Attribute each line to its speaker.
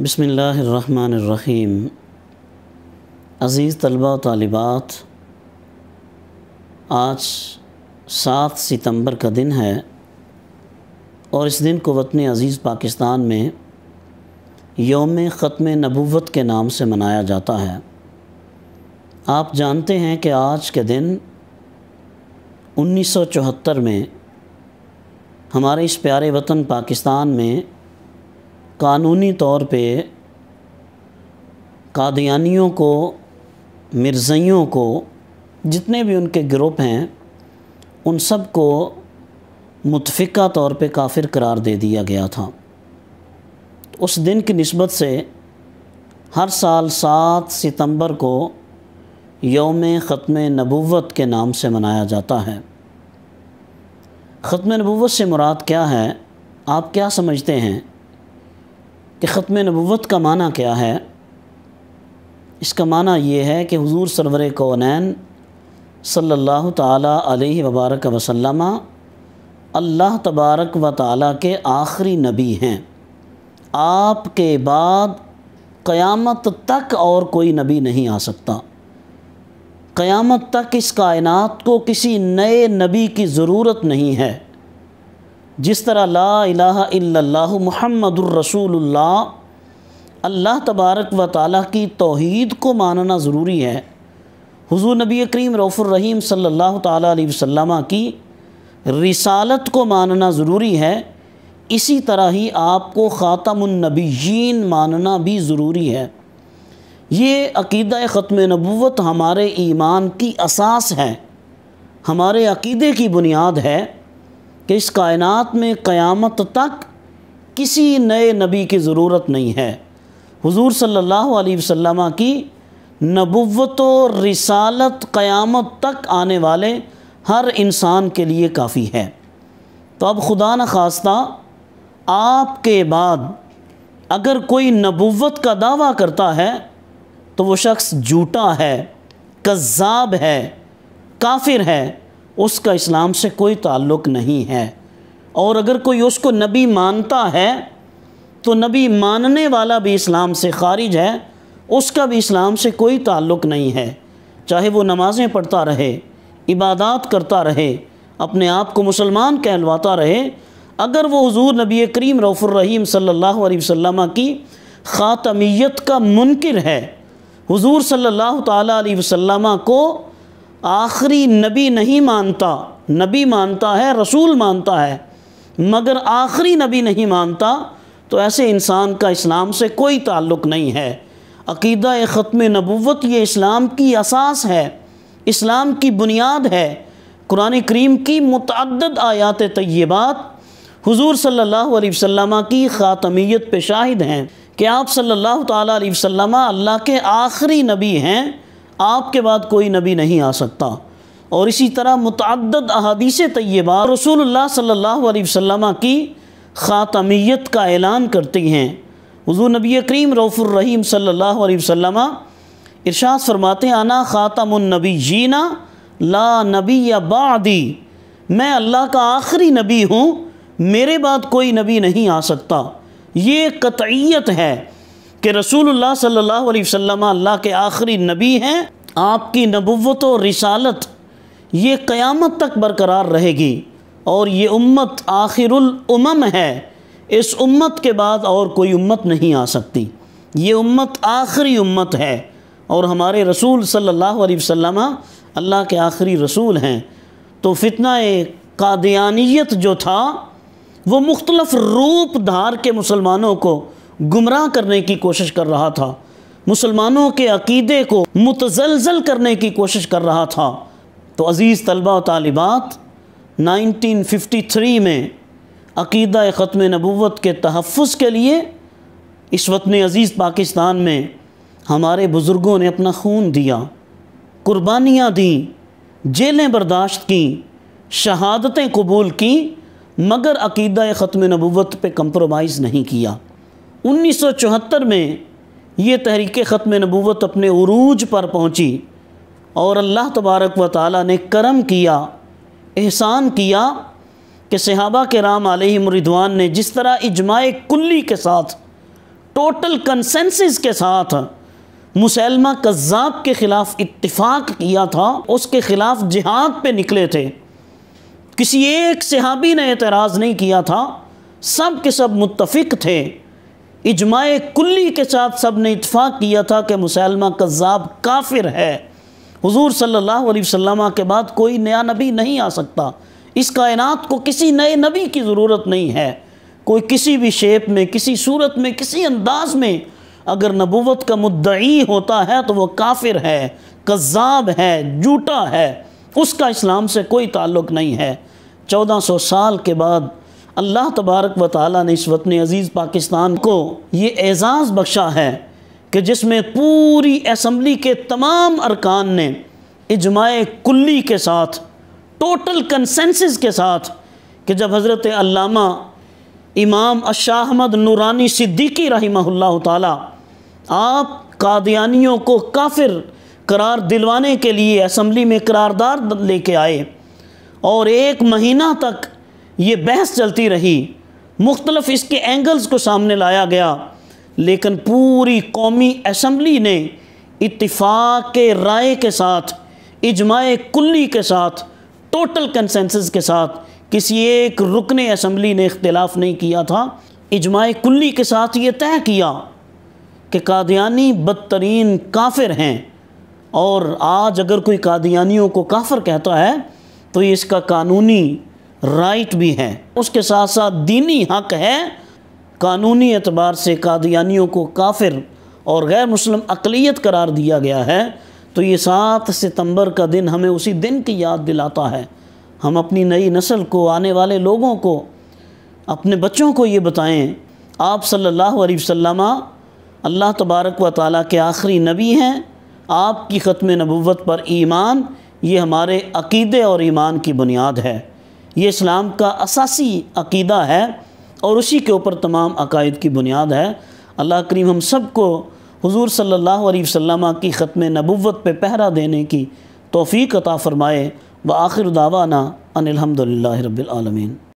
Speaker 1: بسم اللہ الرحمن الرحیم۔ عزیز طلبہ و طالبات، آج 7 ستمبر کا دن ہے اور اس دن کو وطن عزیز پاکستان میں یوم ختم نبوت کے نام سے منایا جاتا ہے۔ آپ جانتے ہیں کہ آج کے دن 1974 میں ہمارے اس پیارے وطن پاکستان میں قانونی طور پہ قادیانیوں کو، مرزائیوں کو، جتنے بھی ان کے گروپ ہیں، ان سب کو متفقہ طور پہ کافر قرار دے دیا گیا تھا۔ اس دن کی نسبت سے ہر سال 7 ستمبر کو یوم ختم نبوت کے نام سے منایا جاتا ہے۔ ختم نبوت سے مراد کیا ہے؟ آپ کیا سمجھتے ہیں کہ ختم نبوت کا معنی کیا ہے؟ اس کا معنی یہ ہے کہ حضور سرور کونین صلی اللہ تعالیٰ علیہ وبارک وسلم اللہ تبارک و تعالیٰ کے آخری نبی ہیں۔ آپ کے بعد قیامت تک اور کوئی نبی نہیں آ سکتا۔ قیامت تک اس کائنات کو کسی نئے نبی کی ضرورت نہیں ہے۔ جس طرح لا الہ الا اللہ محمد الرسول اللہ، اللہ تبارک و تعالیٰ کی توحید کو ماننا ضروری ہے، حضور نبی کریم رؤوف الرحیم صلی اللہ تعالیٰ علیہ وسلم کی رسالت کو ماننا ضروری ہے، اسی طرح ہی آپ کو خاتم النبیین ماننا بھی ضروری ہے۔ یہ عقیدہ ختم نبوت ہمارے ایمان کی اساس ہے، ہمارے عقیدے کی بنیاد ہے کہ اس کائنات میں قیامت تک کسی نئے نبی کی ضرورت نہیں ہے۔ حضور صلی اللہ علیہ وسلم کی نبوت و رسالت قیامت تک آنے والے ہر انسان کے لیے کافی ہے۔ تو اب خدا نخواستہ آپ کے بعد اگر کوئی نبوت کا دعویٰ کرتا ہے تو وہ شخص جھوٹا ہے، کذاب ہے، کافر ہے، اس کا اسلام سے کوئی تعلق نہیں ہے۔ اور اگر کوئی اس کو نبی مانتا ہے تو نبی ماننے والا بھی اسلام سے خارج ہے، اس کا بھی اسلام سے کوئی تعلق نہیں ہے، چاہے وہ نمازیں پڑھتا رہے، عبادات کرتا رہے، اپنے آپ کو مسلمان کہلواتا رہے، اگر وہ حضور نبی کریم رؤوف الرحیم صلی اللہ علیہ وسلم کی خاتمیت کا منکر ہے، حضور صلی اللہ تعالیٰ علیہ وسلم کو آخری نبی نہیں مانتا، نبی مانتا ہے، رسول مانتا ہے، مگر آخری نبی نہیں مانتا، تو ایسے انسان کا اسلام سے کوئی تعلق نہیں ہے۔ عقیدہ ختم نبوت یہ اسلام کی اساس ہے، اسلام کی بنیاد ہے۔ قرآن کریم کی متعدد آیات طیبات حضور صلی اللہ علیہ وسلم کی خاتمیت پہ شاہد ہیں کہ آپ صلی اللہ تعالیٰ علیہ وسلم اللہ کے آخری نبی ہیں، آپ کے بعد کوئی نبی نہیں آ سکتا۔ اور اسی طرح متعدد احادیث طیبات رسول اللہ صلی اللہ علیہ وسلم کی خاتمیت کا اعلان کرتی ہیں۔ حضور نبی کریم رؤوف الرحیم صلی اللہ علیہ وسلم ارشاد فرماتے ہیں، انا خاتم النبیین لا نبی بعدی، میں اللہ کا آخری نبی ہوں، میرے بعد کوئی نبی نہیں آ سکتا۔ یہ قطعیت ہے کہ رسول اللہ صلی اللہ علیہ وسلم اللہ کے آخری نبی ہیں، آپ کی نبوت و رسالت یہ قیامت تک برقرار رہے گی، اور یہ امت آخر الامم ہے، اس امت کے بعد اور کوئی امت نہیں آ سکتی، یہ امت آخری امت ہے، اور ہمارے رسول صلی اللہ علیہ وسلم اللہ کے آخری رسول ہیں۔ تو فتنہ قادیانیت جو تھا وہ مختلف روپ دھار کے مسلمانوں کو گمراہ کرنے کی کوشش کر رہا تھا، مسلمانوں کے عقیدے کو متزلزل کرنے کی کوشش کر رہا تھا۔ تو عزیز طلبہ و طالبات، 1953 میں عقیدہ ختم نبوت کے تحفظ کے لیے اس وطن عزیز پاکستان میں ہمارے بزرگوں نے اپنا خون دیا، قربانیاں دیں، جیلیں برداشت کیں، شہادتیں قبول کیں، مگر عقیدہ ختم نبوت پہ کمپرومائز نہیں کیا۔ 1974 میں یہ تحریک ختم نبوت اپنے عروج پر پہنچی، اور اللہ تبارک و تعالیٰ نے کرم کیا، احسان کیا کہ صحابہ کرام علیہم رضوان نے جس طرح اجماع کلی کے ساتھ ٹوٹل کنسنسس کے ساتھ مسیلمہ کذاب کے خلاف اتفاق کیا تھا، اس کے خلاف جہاد پہ نکلے تھے۔ کسی ایک صحابی نے اعتراض نہیں کیا تھا، سب کے سب متفق تھے، اجماع کلی کے ساتھ سب نے اتفاق کیا تھا کہ مسیلمہ کذاب کافر ہے۔ حضور صلی اللہ علیہ وسلم کے بعد کوئی نیا نبی نہیں آ سکتا، اس کائنات کو کسی نئے نبی کی ضرورت نہیں ہے۔ کوئی کسی بھی شیپ میں، کسی صورت میں، کسی انداز میں اگر نبوت کا مدعی ہوتا ہے تو وہ کافر ہے، کذاب ہے، جھوٹا ہے، اس کا اسلام سے کوئی تعلق نہیں ہے۔ 1400 سال کے بعد اللہ تبارک و تعالیٰ نے اس وطن عزیز پاکستان کو یہ اعزاز بخشا ہے کہ جس میں پوری اسمبلی کے تمام ارکان نے اجماع کلی کے ساتھ، ٹوٹل کنسنسس کے ساتھ، کہ جب حضرت علامہ امام شاہ احمد نورانی صدیقی رحمہ اللہ تعالیٰ آپ قادیانیوں کو کافر قرار دلوانے کے لیے اسمبلی میں قرارداد لے کے آئے، اور 1 مہینہ تک یہ بحث چلتی رہی، مختلف اس کے اینگلز کو سامنے لایا گیا، لیکن پوری قومی اسمبلی نے اتفاق کے رائے کے ساتھ، اجماع کلی کے ساتھ، ٹوٹل کنسنسس کے ساتھ، کسی ایک رکن اسمبلی نے اختلاف نہیں کیا تھا، اجماع کلی کے ساتھ یہ طے کیا کہ قادیانی بدترین کافر ہیں، اور آج اگر کوئی قادیانیوں کو کافر کہتا ہے تو یہ اس کا قانونی رائٹ بھی ہے، اس کے ساتھ ساتھ دینی حق ہے۔ قانونی اعتبار سے قادیانیوں کو کافر اور غیر مسلم اقلیت قرار دیا گیا ہے، تو یہ 7 ستمبر کا دن ہمیں اسی دن کی یاد دلاتا ہے۔ ہم اپنی نئی نسل کو، آنے والے لوگوں کو، اپنے بچوں کو یہ بتائیں آپ صلی اللہ علیہ وسلم اللہ تبارک و تعالیٰ کے آخری نبی ہیں، آپ کی ختم نبوت پر ایمان یہ ہمارے عقیدے اور ایمان کی بنیاد ہے، یہ اسلام کا اساسی عقیدہ ہے اور اسی کے اوپر تمام عقائد کی بنیاد ہے۔ اللہ کریم ہم سب کو حضور صلی اللہ علیہ وسلم کی ختم نبوت پہ پہرا دینے کی توفیق عطا فرمائے۔ وآخر دعوانا ان الحمدللہ رب العالمین۔